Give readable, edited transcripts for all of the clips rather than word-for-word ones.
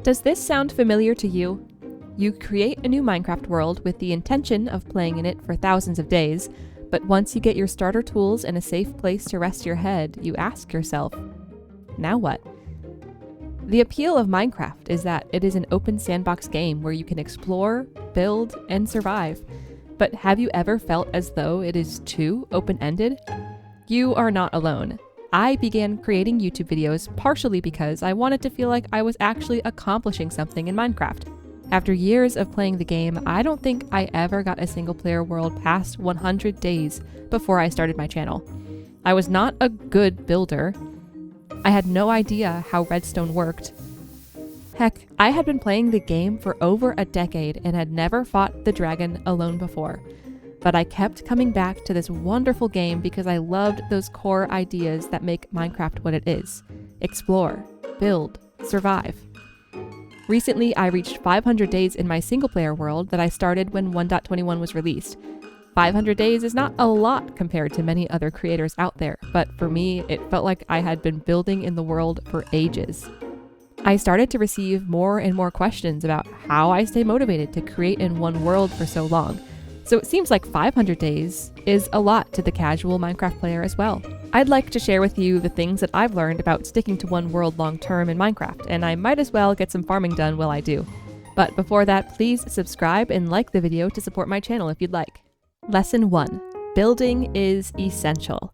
Does this sound familiar to you? You create a new Minecraft world with the intention of playing in it for thousands of days, but once you get your starter tools and a safe place to rest your head, you ask yourself, now what? The appeal of Minecraft is that it is an open sandbox game where you can explore, build, and survive. But have you ever felt as though it is too open-ended? You are not alone. I began creating YouTube videos partially because I wanted to feel like I was actually accomplishing something in Minecraft. After years of playing the game, I don't think I ever got a single-player world past 100 days before I started my channel. I was not a good builder. I had no idea how redstone worked. Heck, I had been playing the game for over a decade and had never fought the dragon alone before. But I kept coming back to this wonderful game because I loved those core ideas that make Minecraft what it is. Explore, build, survive. Recently, I reached 500 days in my single-player world that I started when 1.21 was released. 500 days is not a lot compared to many other creators out there, but for me, it felt like I had been building in the world for ages. I started to receive more and more questions about how I stay motivated to create in one world for so long. So it seems like 500 days is a lot to the casual Minecraft player as well. I'd like to share with you the things that I've learned about sticking to one world long term in Minecraft, and I might as well get some farming done while I do. But before that, please subscribe and like the video to support my channel if you'd like. Lesson 1. Building is essential.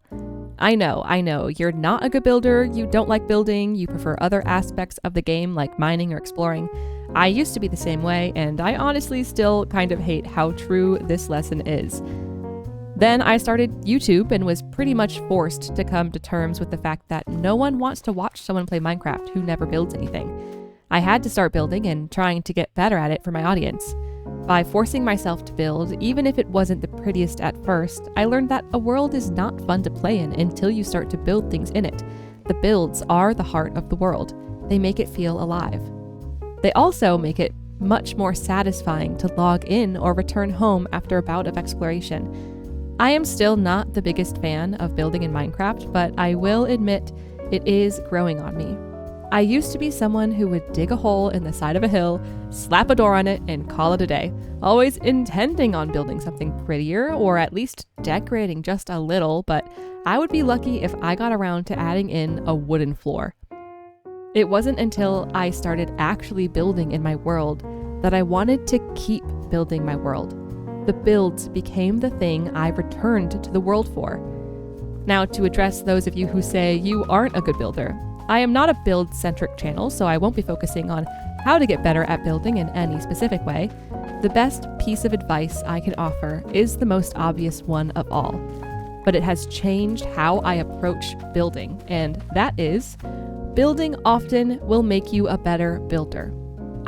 I know, you're not a good builder, you don't like building, you prefer other aspects of the game like mining or exploring. I used to be the same way, and I honestly still kind of hate how true this lesson is. Then I started YouTube and was pretty much forced to come to terms with the fact that no one wants to watch someone play Minecraft who never builds anything. I had to start building and trying to get better at it for my audience. By forcing myself to build, even if it wasn't the prettiest at first, I learned that a world is not fun to play in until you start to build things in it. The builds are the heart of the world. They make it feel alive. They also make it much more satisfying to log in or return home after a bout of exploration. I am still not the biggest fan of building in Minecraft, but I will admit it is growing on me. I used to be someone who would dig a hole in the side of a hill, slap a door on it, and call it a day, always intending on building something prettier or at least decorating just a little, but I would be lucky if I got around to adding in a wooden floor. It wasn't until I started actually building in my world that I wanted to keep building my world. The builds became the thing I returned to the world for. Now, to address those of you who say you aren't a good builder, I am not a build-centric channel, so I won't be focusing on how to get better at building in any specific way. The best piece of advice I can offer is the most obvious one of all, but it has changed how I approach building, and that is, building often will make you a better builder.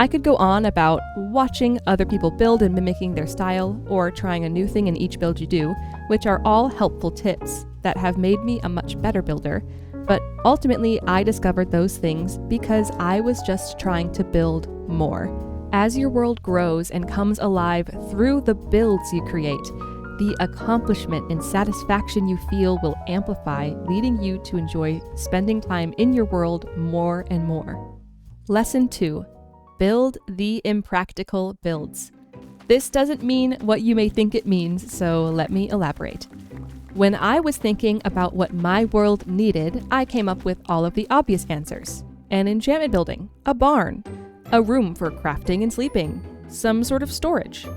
I could go on about watching other people build and mimicking their style, or trying a new thing in each build you do, which are all helpful tips that have made me a much better builder, but ultimately I discovered those things because I was just trying to build more. As your world grows and comes alive through the builds you create, the accomplishment and satisfaction you feel will amplify, leading you to enjoy spending time in your world more and more. Lesson 2. Build the impractical builds. This doesn't mean what you may think it means, so let me elaborate. When I was thinking about what my world needed, I came up with all of the obvious answers. An enchantment building, a barn, a room for crafting and sleeping, some sort of storage.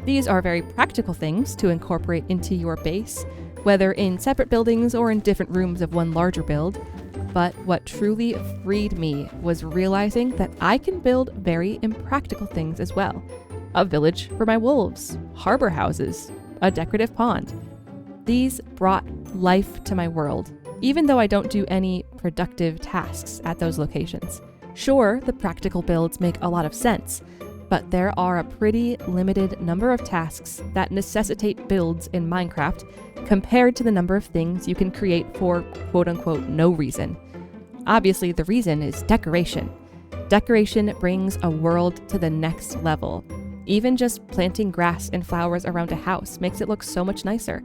These are very practical things to incorporate into your base, whether in separate buildings or in different rooms of one larger build. But what truly freed me was realizing that I can build very impractical things as well. A village for my wolves, harbor houses, a decorative pond. These brought life to my world, even though I don't do any productive tasks at those locations. Sure, the practical builds make a lot of sense, but there are a pretty limited number of tasks that necessitate builds in Minecraft compared to the number of things you can create for quote-unquote no reason. Obviously, the reason is decoration. Decoration brings a world to the next level. Even just planting grass and flowers around a house makes it look so much nicer.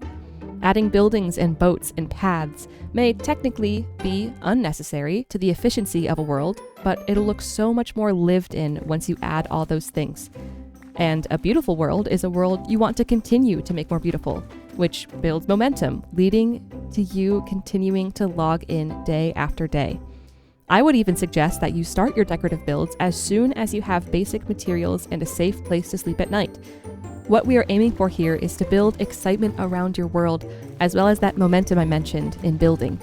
Adding buildings and boats and paths may technically be unnecessary to the efficiency of a world, but it'll look so much more lived in once you add all those things. And a beautiful world is a world you want to continue to make more beautiful, which builds momentum, leading to you continuing to log in day after day. I would even suggest that you start your decorative builds as soon as you have basic materials and a safe place to sleep at night. What we are aiming for here is to build excitement around your world, as well as that momentum I mentioned in building.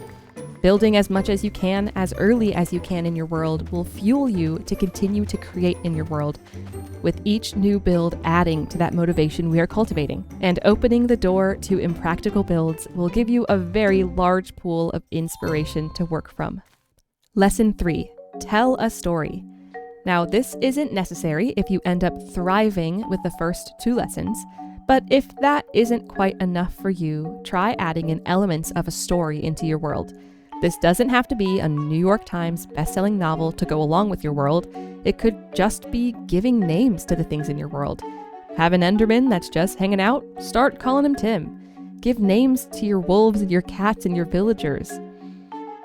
Building as much as you can, as early as you can in your world, will fuel you to continue to create in your world, with each new build adding to that motivation we are cultivating. And opening the door to Impractical builds will give you a very large pool of inspiration to work from. Lesson 3. Tell a story. Now, this isn't necessary if you end up thriving with the first 2 lessons, but if that isn't quite enough for you, try adding in elements of a story into your world. This doesn't have to be a New York Times bestselling novel to go along with your world. It could just be giving names to the things in your world. Have an Enderman that's just hanging out? Start calling him Tim. Give names to your wolves and your cats and your villagers.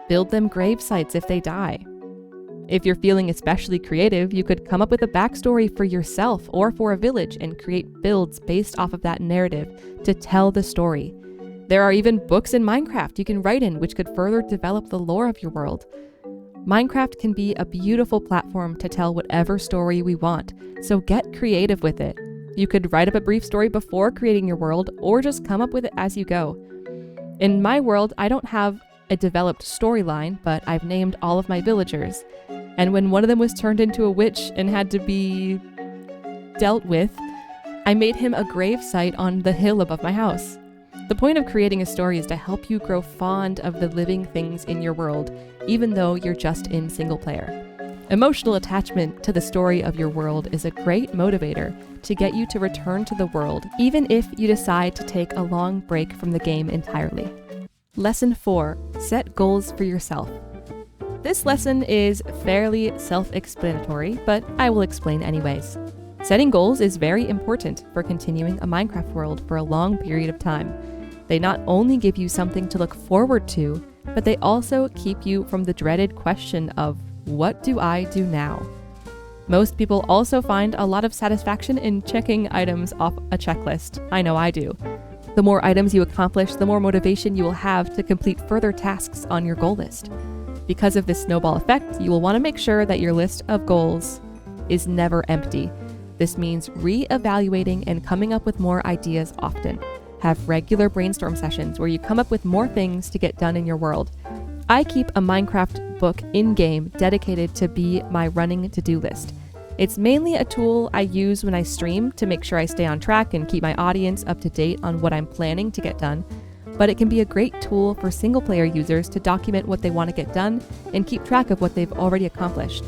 Build them grave sites if they die. If you're feeling especially creative, you could come up with a backstory for yourself or for a village and create builds based off of that narrative to tell the story. There are even books in Minecraft you can write in which could further develop the lore of your world. Minecraft can be a beautiful platform to tell whatever story we want, so get creative with it. You could write up a brief story before creating your world, or just come up with it as you go. In my world, I don't have a developed storyline, but I've named all of my villagers. And when one of them was turned into a witch and had to be dealt with, I made him a grave site on the hill above my house. The point of creating a story is to help you grow fond of the living things in your world, even though you're just in single player. Emotional attachment to the story of your world is a great motivator to get you to return to the world, even if you decide to take a long break from the game entirely. Lesson 4. Set goals for yourself. This lesson is fairly self-explanatory, but I will explain anyways. Setting goals is very important for continuing a Minecraft world for a long period of time. They not only give you something to look forward to, but they also keep you from the dreaded question of, what do I do now? Most people also find a lot of satisfaction in checking items off a checklist. I know I do. The more items you accomplish, the more motivation you will have to complete further tasks on your goal list. Because of this snowball effect, you will want to make sure that your list of goals is never empty. This means re-evaluating and coming up with more ideas often. Have regular brainstorm sessions where you come up with more things to get done in your world. I keep a Minecraft book in-game dedicated to be my running to-do list. It's mainly a tool I use when I stream to make sure I stay on track and keep my audience up to date on what I'm planning to get done, but it can be a great tool for single-player users to document what they want to get done and keep track of what they've already accomplished.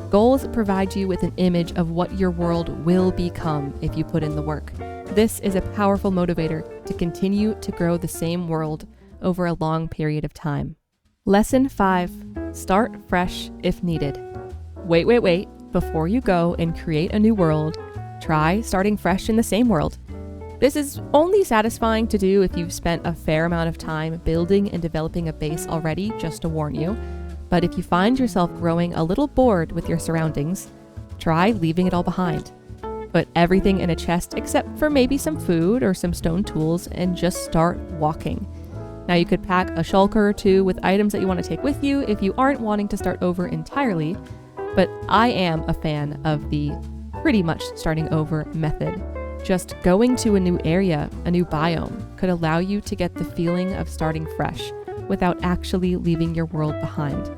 Goals provide you with an image of what your world will become if you put in the work. This is a powerful motivator to continue to grow the same world over a long period of time. Lesson 5. Start fresh if needed. Wait. Before you go and create a new world, try starting fresh in the same world. This is only satisfying to do if you've spent a fair amount of time building and developing a base already, just to warn you. But if you find yourself growing a little bored with your surroundings, try leaving it all behind. Put everything in a chest except for maybe some food or some stone tools and just start walking. Now you could pack a shulker or 2 with items that you want to take with you if you aren't wanting to start over entirely, but I am a fan of the pretty much starting over method. Just going to a new area, a new biome, could allow you to get the feeling of starting fresh without actually leaving your world behind.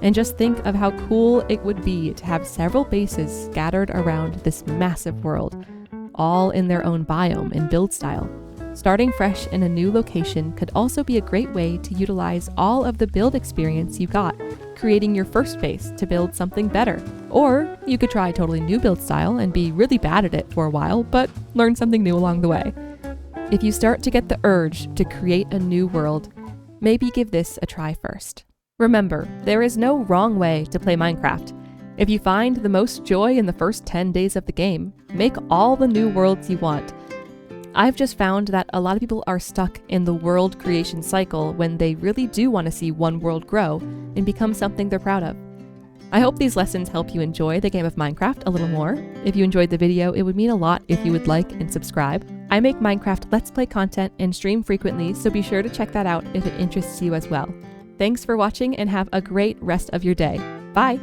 And just think of how cool it would be to have several bases scattered around this massive world, all in their own biome and build style. Starting fresh in a new location could also be a great way to utilize all of the build experience you got, creating your first base to build something better. Or you could try a totally new build style and be really bad at it for a while, but learn something new along the way. If you start to get the urge to create a new world, maybe give this a try first. Remember, there is no wrong way to play Minecraft. If you find the most joy in the first 10 days of the game, make all the new worlds you want. I've just found that a lot of people are stuck in the world creation cycle when they really do want to see one world grow and become something they're proud of. I hope these lessons help you enjoy the game of Minecraft a little more. If you enjoyed the video, it would mean a lot if you would like and subscribe. I make Minecraft Let's Play content and stream frequently, so be sure to check that out if it interests you as well. Thanks for watching and have a great rest of your day. Bye!